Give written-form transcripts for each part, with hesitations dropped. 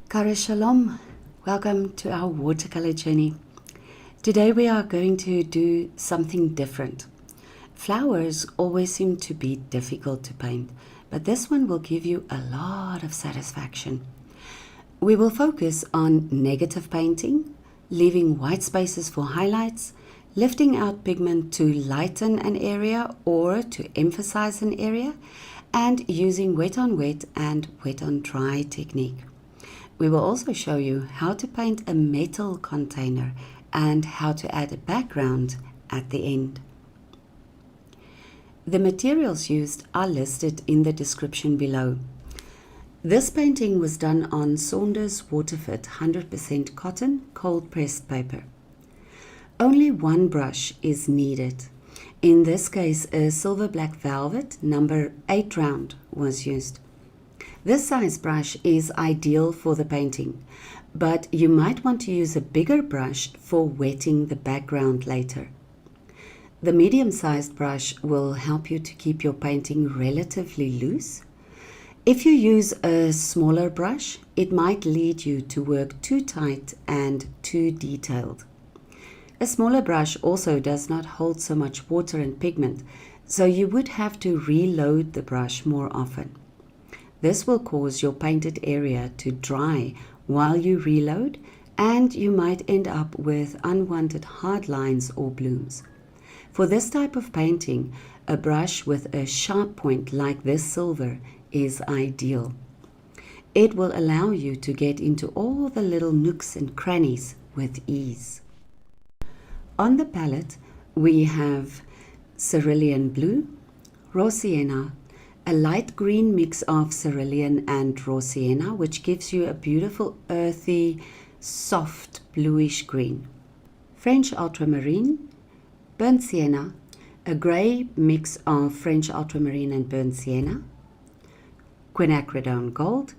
Kara Shalom, welcome to our watercolor journey. Today we are going to do something different. Flowers always seem to be difficult to paint, but this one will give you a lot of satisfaction. We will focus on negative painting, leaving white spaces for highlights, lifting out pigment to lighten an area or to emphasize an area, and using wet on wet and wet on dry technique. We will also show you how to paint a metal container and how to add a background at the end. The materials used are listed in the description below. This painting was done on Saunders Waterfit 100% cotton cold pressed paper. Only one brush is needed. In this case, a silver black velvet number 8 round was used. This size brush is ideal for the painting, but you might want to use a bigger brush for wetting the background later. The medium-sized brush will help you to keep your painting relatively loose. If you use a smaller brush, it might lead you to work too tight and too detailed. A smaller brush also does not hold so much water and pigment, so you would have to reload the brush more often. This will cause your painted area to dry while you reload, and you might end up with unwanted hard lines or blooms. For this type of painting, a brush with a sharp point like this silver is ideal. It will allow you to get into all the little nooks and crannies with ease. On the palette, we have Cerulean blue, raw sienna, a light green mix of cerulean and raw sienna, which gives you a beautiful earthy, soft bluish green. French ultramarine, burnt sienna, a grey mix of French ultramarine and burnt sienna, Quinacridone Gold,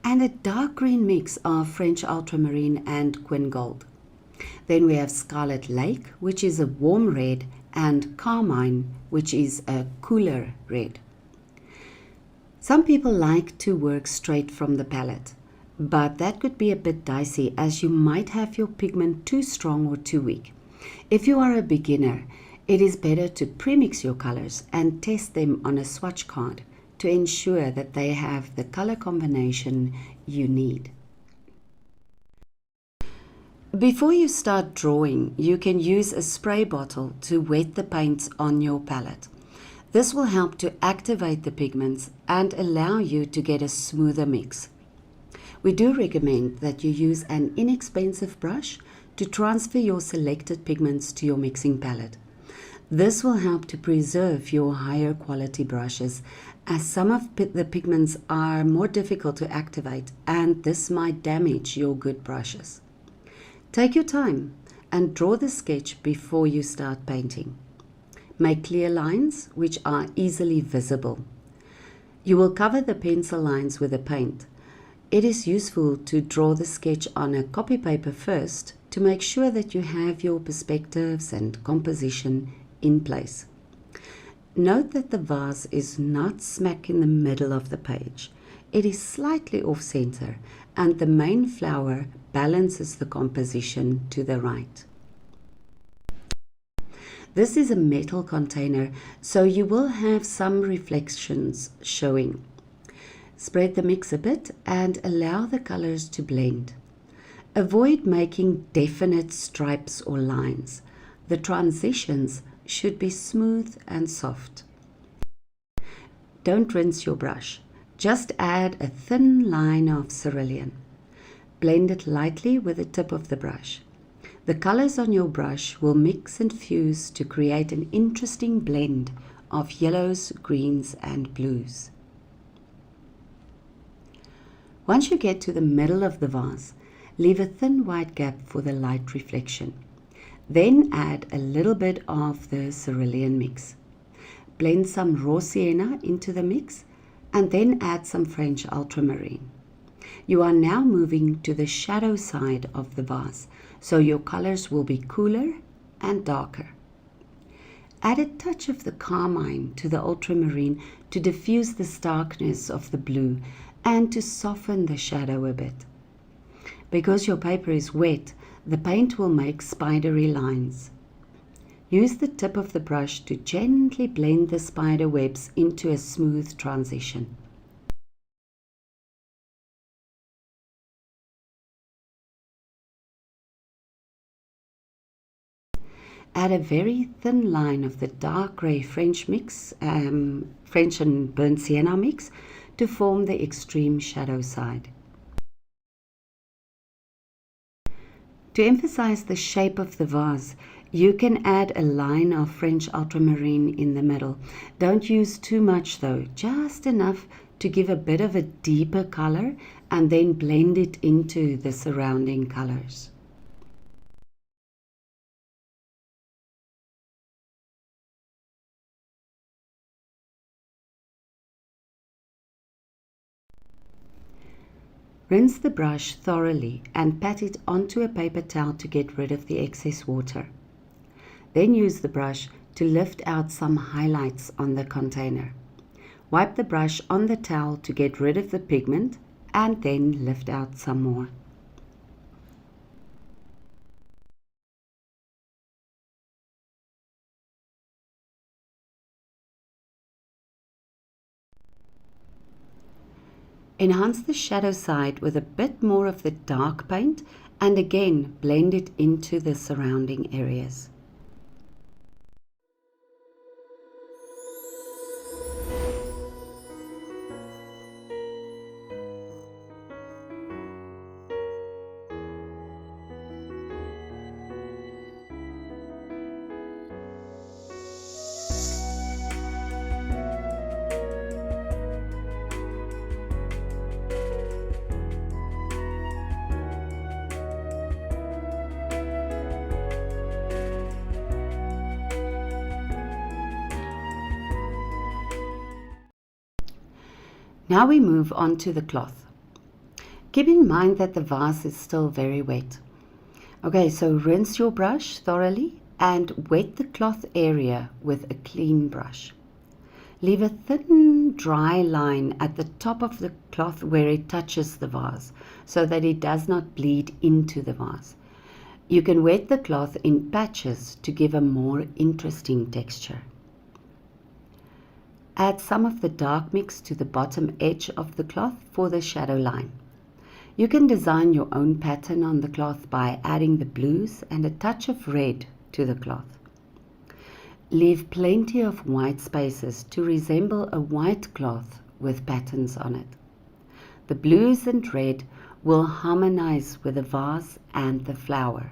and a dark green mix of French ultramarine and quin gold. Then we have Scarlet Lake, which is a warm red, and Carmine, which is a cooler red. Some people like to work straight from the palette, but that could be a bit dicey as you might have your pigment too strong or too weak. If you are a beginner, it is better to premix your colors and test them on a swatch card to ensure that they have the color combination you need. Before you start drawing, you can use a spray bottle to wet the paints on your palette. This will help to activate the pigments and allow you to get a smoother mix. We do recommend that you use an inexpensive brush to transfer your selected pigments to your mixing palette. This will help to preserve your higher quality brushes, as some of the pigments are more difficult to activate, and this might damage your good brushes. Take your time and draw the sketch before you start painting. Make clear lines which are easily visible. You will cover the pencil lines with the paint. It is useful to draw the sketch on a copy paper first to make sure that you have your perspectives and composition in place. Note that the vase is not smack in the middle of the page. It is slightly off center, and the main flower balances the composition to the right. This is a metal container, so you will have some reflections showing. Spread the mix a bit and allow the colors to blend. Avoid making definite stripes or lines. The transitions should be smooth and soft. Don't rinse your brush. Just add a thin line of cerulean. Blend it lightly with the tip of the brush. The colors on your brush will mix and fuse to create an interesting blend of yellows, greens, and blues. Once you get to the middle of the vase, leave a thin white gap for the light reflection. Then add a little bit of the cerulean mix. Blend some raw sienna into the mix and then add some French ultramarine. You are now moving to the shadow side of the vase, so your colors will be cooler and darker. Add a touch of the carmine to the ultramarine to diffuse the starkness of the blue and to soften the shadow a bit. Because your paper is wet, the paint will make spidery lines. Use the tip of the brush to gently blend the spider webs into a smooth transition. Add a very thin line of the dark grey French mix, French and burnt sienna mix, to form the extreme shadow side. To emphasize the shape of the vase, you can add a line of French ultramarine in the middle. Don't use too much though, just enough to give a bit of a deeper color and then blend it into the surrounding colors. Rinse the brush thoroughly and pat it onto a paper towel to get rid of the excess water. Then use the brush to lift out some highlights on the container. Wipe the brush on the towel to get rid of the pigment and then lift out some more. Enhance the shadow side with a bit more of the dark paint and again blend it into the surrounding areas. Now we move on to the cloth. Keep in mind that the vase is still very wet. Okay, so rinse your brush thoroughly and wet the cloth area with a clean brush. Leave a thin, dry line at the top of the cloth where it touches the vase so that it does not bleed into the vase. You can wet the cloth in patches to give a more interesting texture. Add some of the dark mix to the bottom edge of the cloth for the shadow line. You can design your own pattern on the cloth by adding the blues and a touch of red to the cloth. Leave plenty of white spaces to resemble a white cloth with patterns on it. The blues and red will harmonize with the vase and the flower.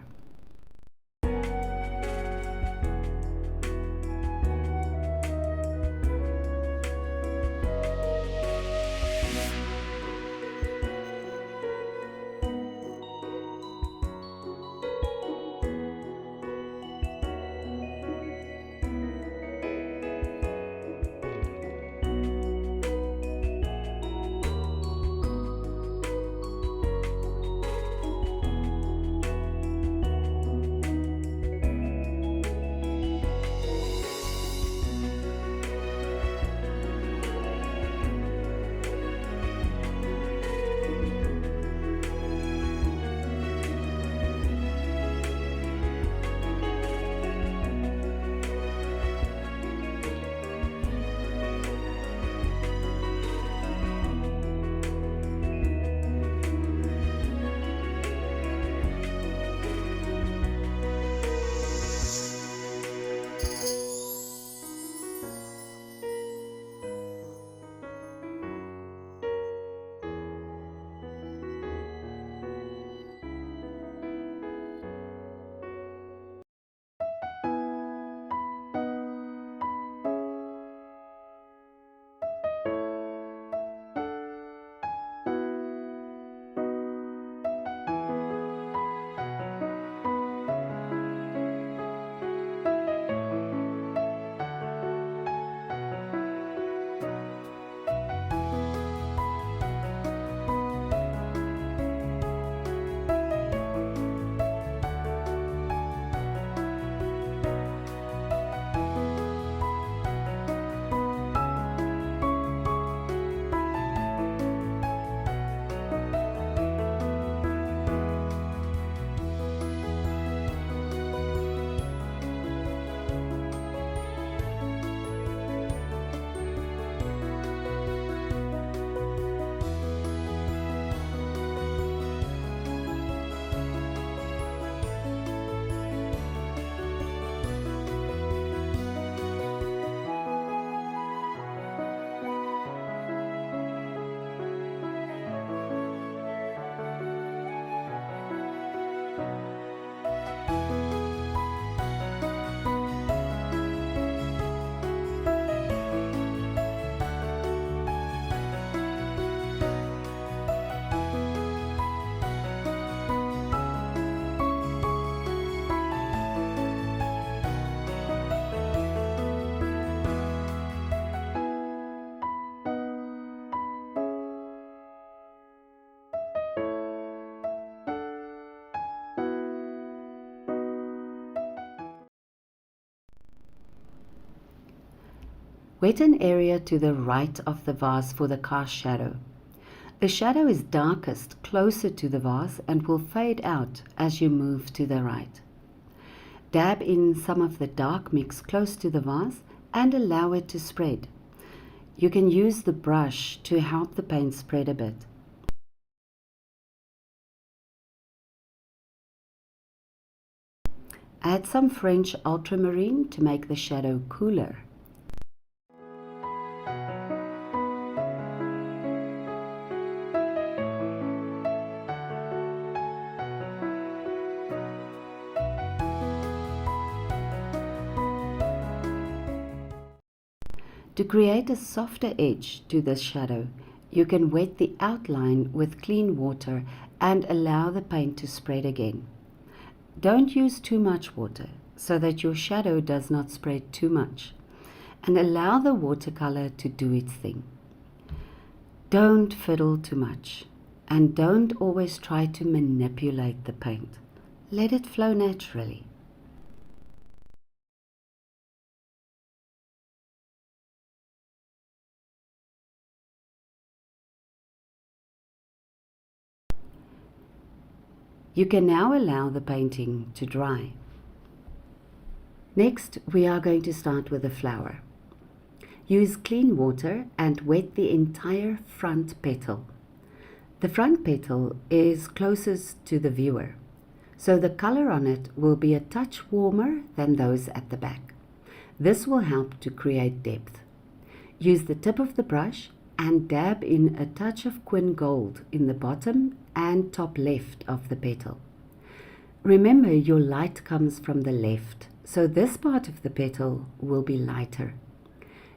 Wet an area to the right of the vase for the cast shadow. The shadow is darkest closer to the vase and will fade out as you move to the right. Dab in some of the dark mix close to the vase and allow it to spread. You can use the brush to help the paint spread a bit. Add some French ultramarine to make the shadow cooler. To create a softer edge to this shadow, you can wet the outline with clean water and allow the paint to spread again. Don't use too much water so that your shadow does not spread too much, and allow the watercolor to do its thing. Don't fiddle too much, and don't always try to manipulate the paint. Let it flow naturally. You can now allow the painting to dry. Next, we are going to start with the flower. Use clean water and wet the entire front petal. The front petal is closest to the viewer, so the color on it will be a touch warmer than those at the back. This will help to create depth. Use the tip of the brush and dab in a touch of Quinacridone Gold in the bottom and top left of the petal. Remember, your light comes from the left, so this part of the petal will be lighter.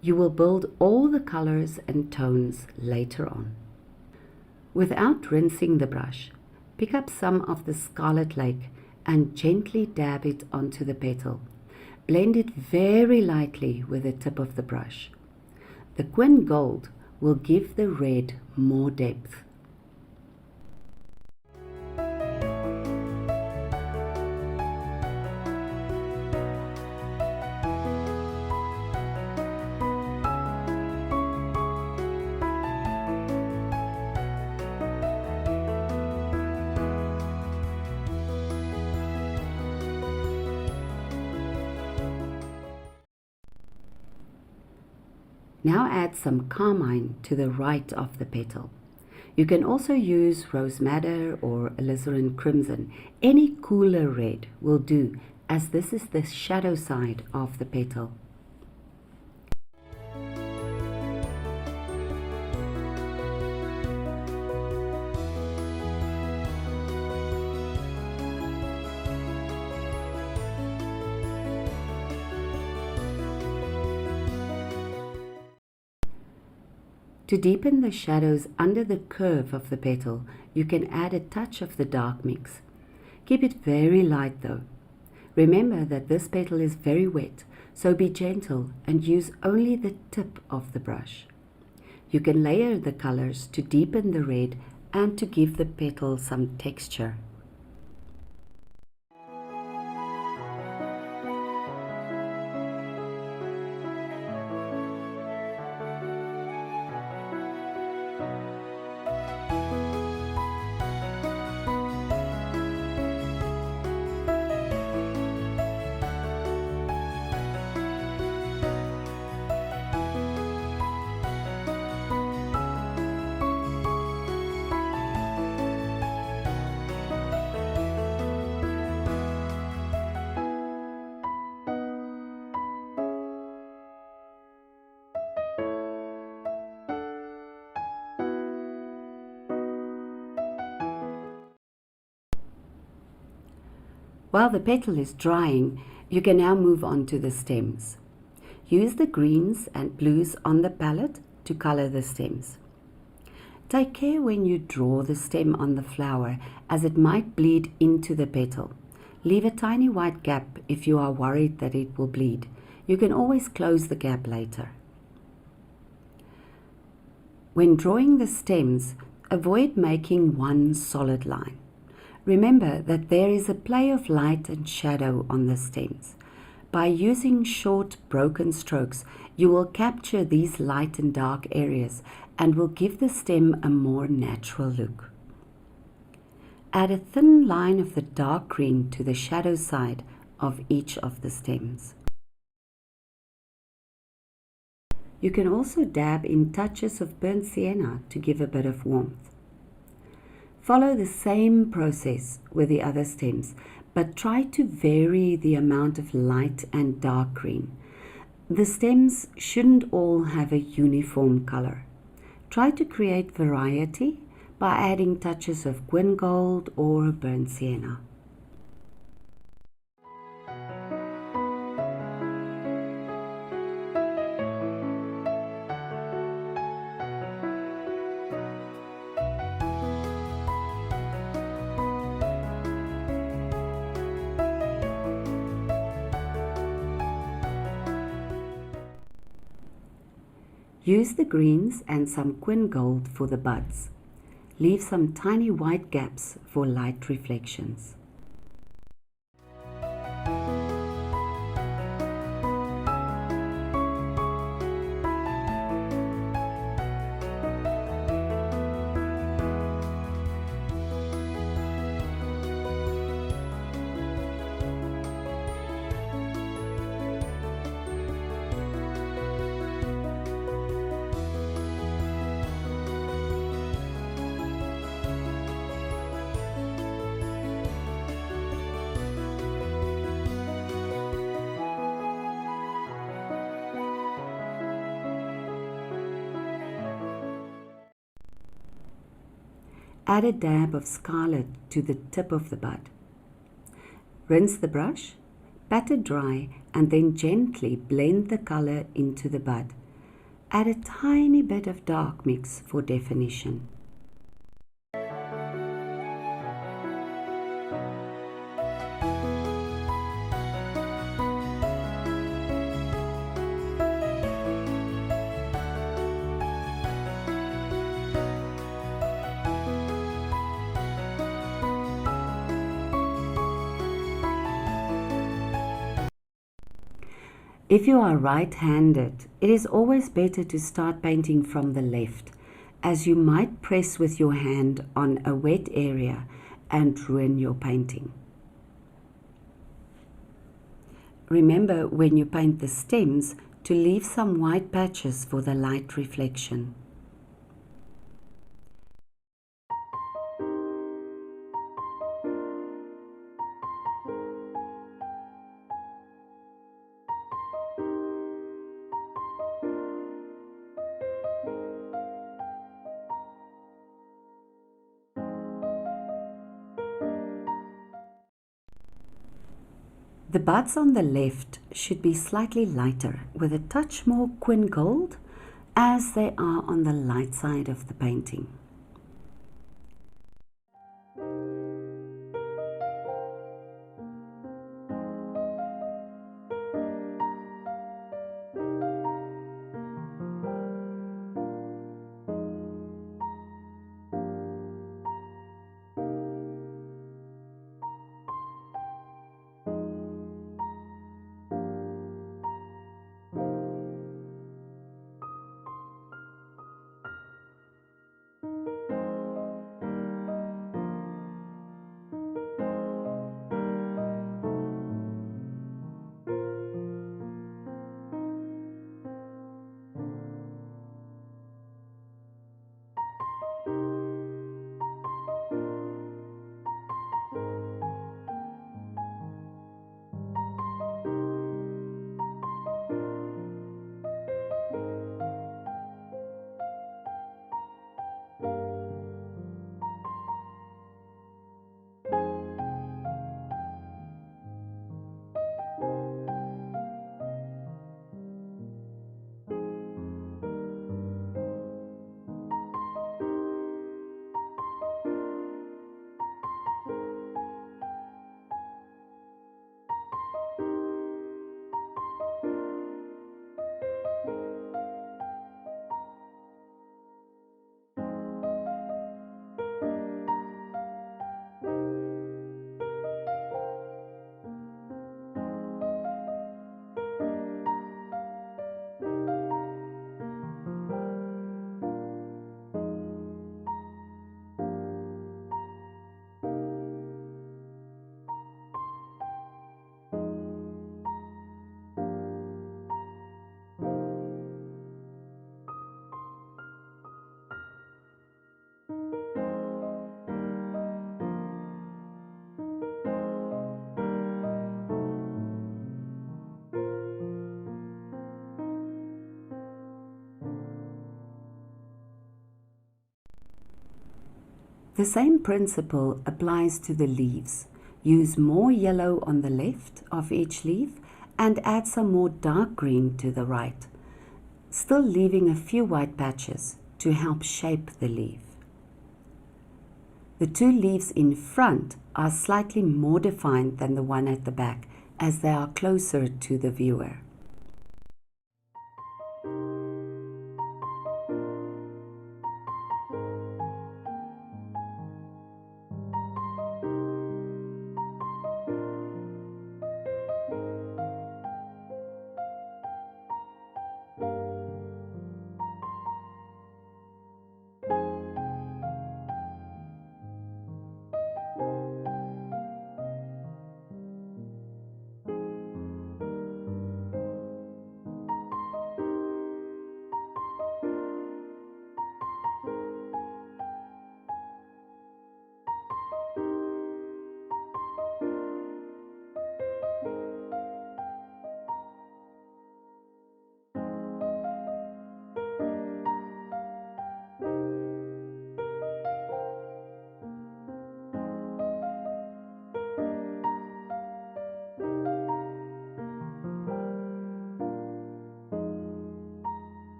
You will build all the colors and tones later on. Without rinsing the brush, pick up some of the Scarlet Lake and gently dab it onto the petal. Blend it very lightly with the tip of the brush. The Quinacridone Gold will give the red more depth. Now add some Carmine to the right of the petal. You can also use rose madder or alizarin crimson. Any cooler red will do, as this is the shadow side of the petal. To deepen the shadows under the curve of the petal, you can add a touch of the dark mix. Keep it very light though. Remember that this petal is very wet, so be gentle and use only the tip of the brush. You can layer the colors to deepen the red and to give the petal some texture. While the petal is drying, you can now move on to the stems. Use the greens and blues on the palette to color the stems. Take care when you draw the stem on the flower, as it might bleed into the petal. Leave a tiny white gap if you are worried that it will bleed. You can always close the gap later. When drawing the stems, avoid making one solid line. Remember that there is a play of light and shadow on the stems. By using short, broken strokes, you will capture these light and dark areas and will give the stem a more natural look. Add a thin line of the dark green to the shadow side of each of the stems. You can also dab in touches of burnt sienna to give a bit of warmth. Follow the same process with the other stems, but try to vary the amount of light and dark green. The stems shouldn't all have a uniform color. Try to create variety by adding touches of Quinacridone Gold or burnt sienna. Use the greens and some Quinacridone Gold for the buds. Leave some tiny white gaps for light reflections. Add a dab of scarlet to the tip of the bud. Rinse the brush, pat it dry, and then gently blend the color into the bud. Add a tiny bit of dark mix for definition. If you are right-handed, it is always better to start painting from the left, as you might press with your hand on a wet area and ruin your painting. Remember, when you paint the stems, to leave some white patches for the light reflection. The buds on the left should be slightly lighter with a touch more Quinacridone Gold, as they are on the light side of the painting. The same principle applies to the leaves. Use more yellow on the left of each leaf and add some more dark green to the right, still leaving a few white patches to help shape the leaf. The two leaves in front are slightly more defined than the one at the back, as they are closer to the viewer.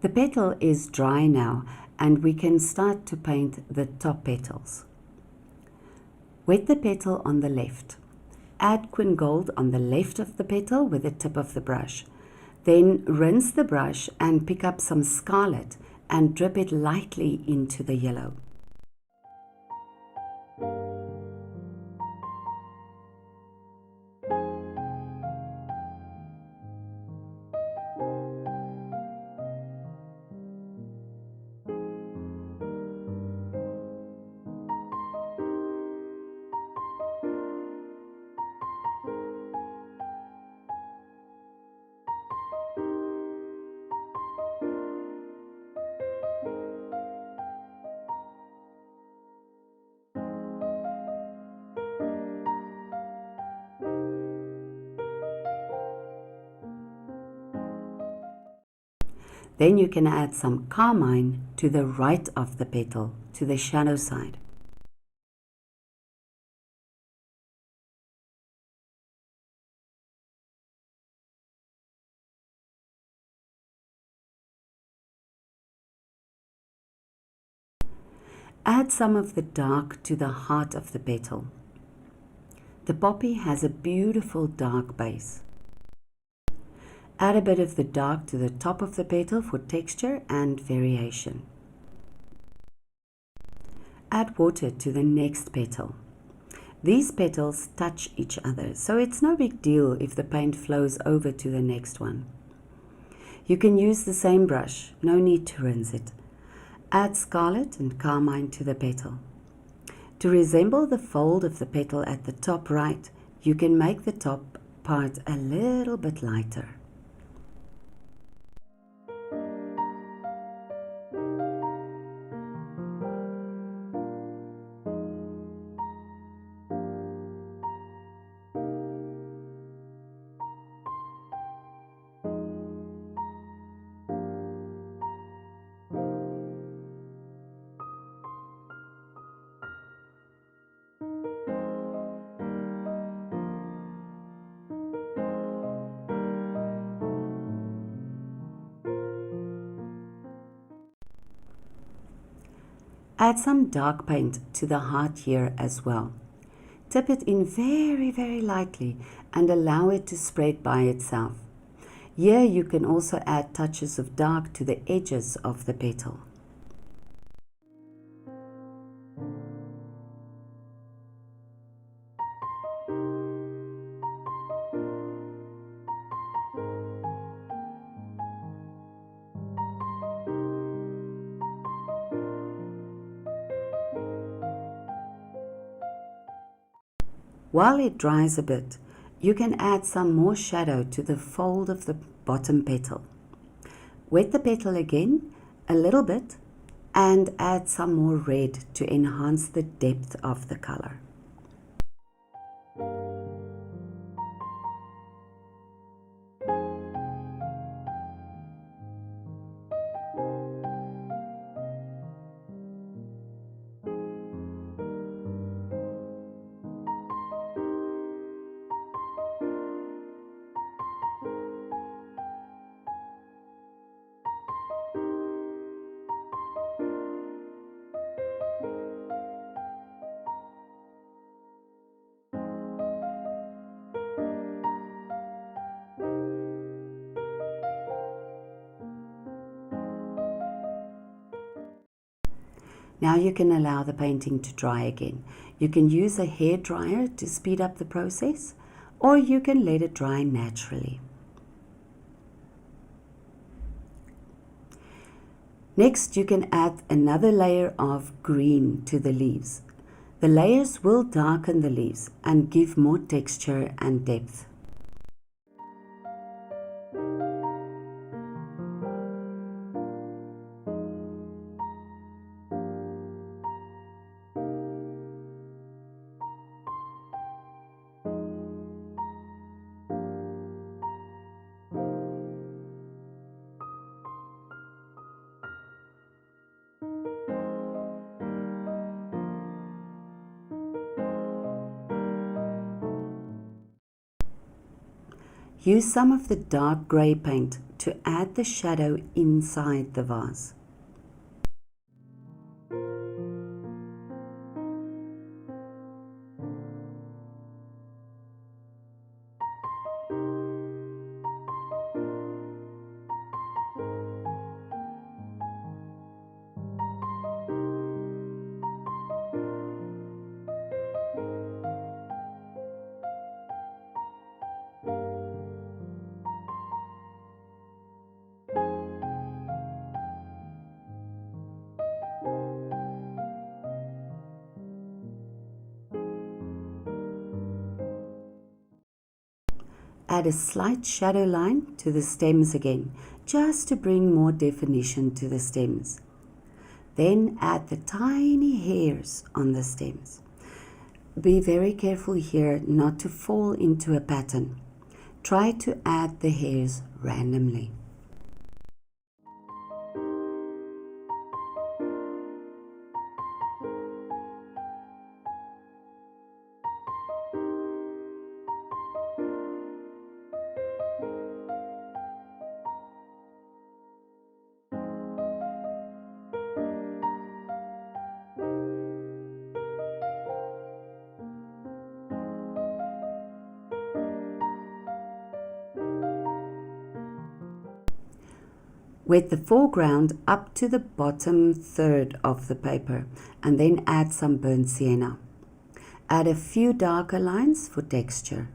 The petal is dry now, and we can start to paint the top petals. Wet the petal on the left. Add Quin Gold on the left of the petal with the tip of the brush. Then rinse the brush and pick up some scarlet and drip it lightly into the yellow. Then you can add some Carmine to the right of the petal, to the shadow side. Add some of the dark to the heart of the petal. The poppy has a beautiful dark base. Add a bit of the dark to the top of the petal for texture and variation. Add water to the next petal. These petals touch each other, so it's no big deal if the paint flows over to the next one. You can use the same brush, no need to rinse it. Add Scarlet and Carmine to the petal. To resemble the fold of the petal at the top right, you can make the top part a little bit lighter. Add some dark paint to the heart here as well. Tip it in very lightly and allow it to spread by itself. Here you can also add touches of dark to the edges of the petal. While it dries a bit, you can add some more shadow to the fold of the bottom petal. Wet the petal again a little bit and add some more red to enhance the depth of the color. Now you can allow the painting to dry again. You can use a hair dryer to speed up the process, or you can let it dry naturally. Next, you can add another layer of green to the leaves. The layers will darken the leaves and give more texture and depth. Use some of the dark grey paint to add the shadow inside the vase. Add a slight shadow line to the stems again, just to bring more definition to the stems. Then add the tiny hairs on the stems. Be very careful here not to fall into a pattern. Try to add the hairs randomly. Wet the foreground up to the bottom third of the paper and then add some burnt sienna. Add a few darker lines for texture.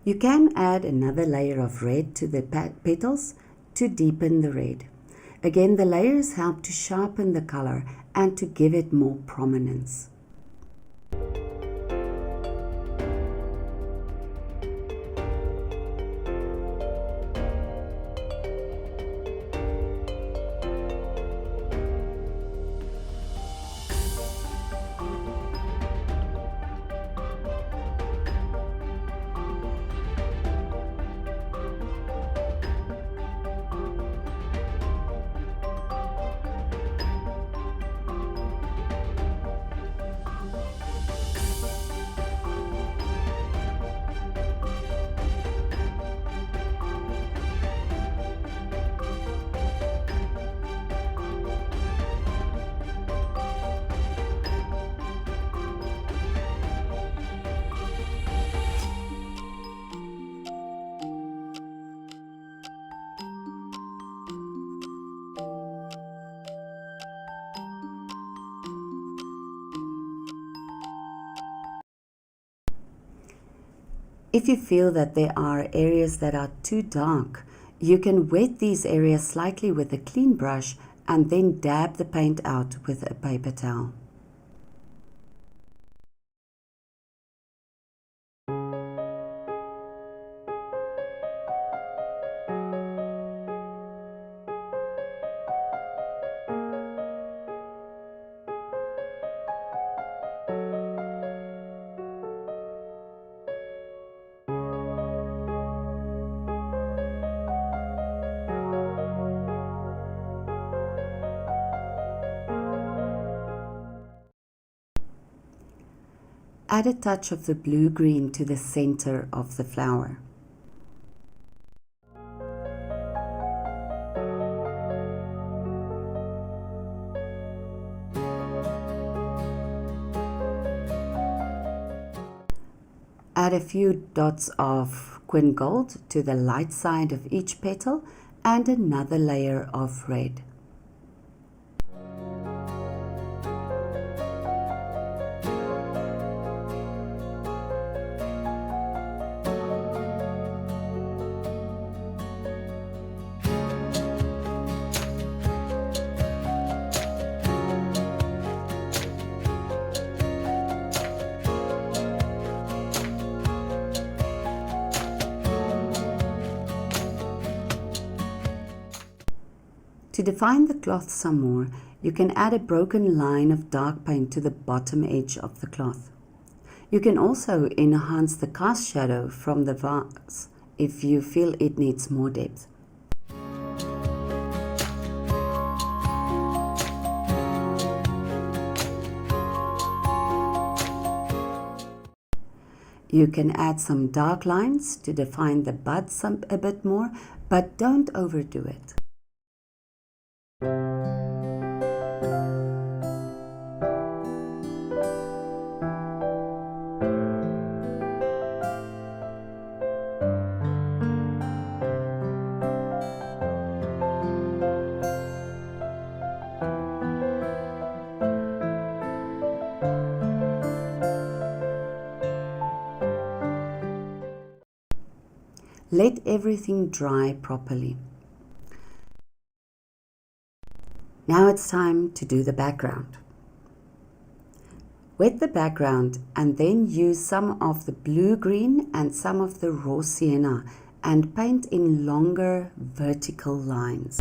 You can add another layer of red to the petals to deepen the red. Again, the layers help to sharpen the color and to give it more prominence. If you feel that there are areas that are too dark, you can wet these areas slightly with a clean brush and then dab the paint out with a paper towel. Add a touch of the blue-green to the center of the flower. Add a few dots of Quinacridone Gold to the light side of each petal and another layer of red. To define the cloth some more, you can add a broken line of dark paint to the bottom edge of the cloth. You can also enhance the cast shadow from the vase if you feel it needs more depth. You can add some dark lines to define the buds a bit more, but don't overdo it. Let everything dry properly. Now it's time to do the background. Wet the background and then use some of the blue-green and some of the raw sienna and paint in longer vertical lines.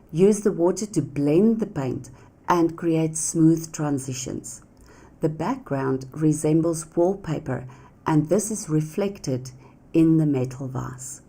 Use the water to blend the paint and create smooth transitions. The background resembles wallpaper, and this is reflected in the metal vase.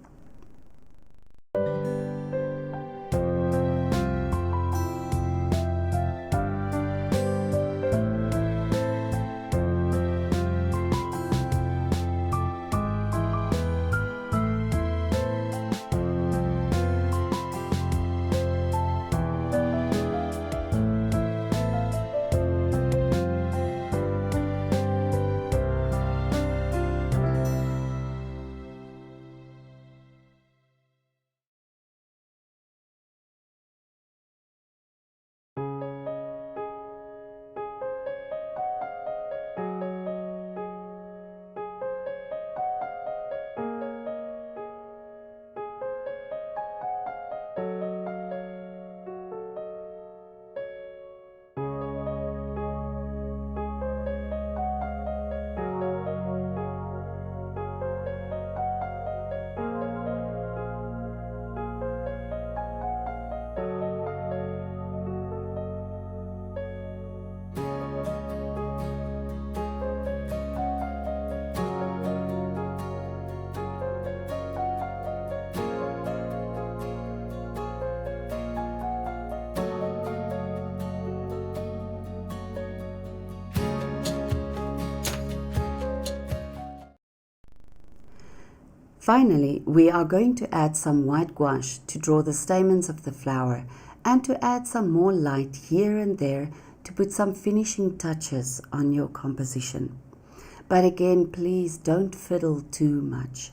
Finally, we are going to add some white gouache to draw the stamens of the flower and to add some more light here and there to put some finishing touches on your composition. But again, please don't fiddle too much.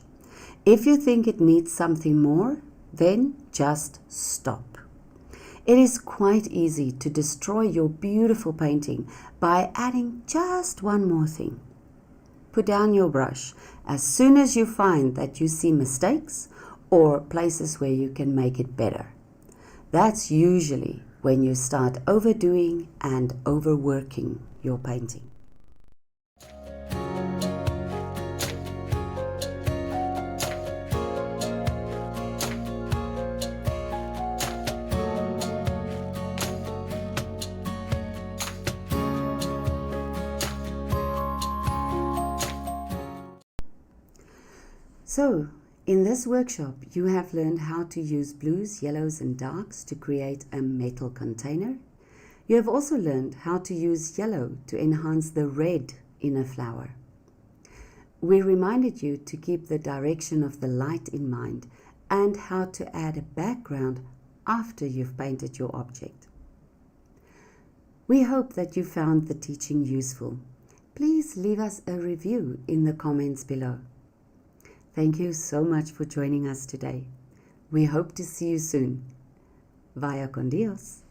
If you think it needs something more, then just stop. It is quite easy to destroy your beautiful painting by adding just one more thing. Put down your brush as soon as you find that you see mistakes or places where you can make it better. That's usually when you start overdoing and overworking your painting. So, in this workshop, you have learned how to use blues, yellows and darks to create a metal container. You have also learned how to use yellow to enhance the red in a flower. We reminded you to keep the direction of the light in mind and how to add a background after you've painted your object. We hope that you found the teaching useful. Please leave us a review in the comments below. Thank you so much for joining us today. We hope to see you soon. Vaya con Dios.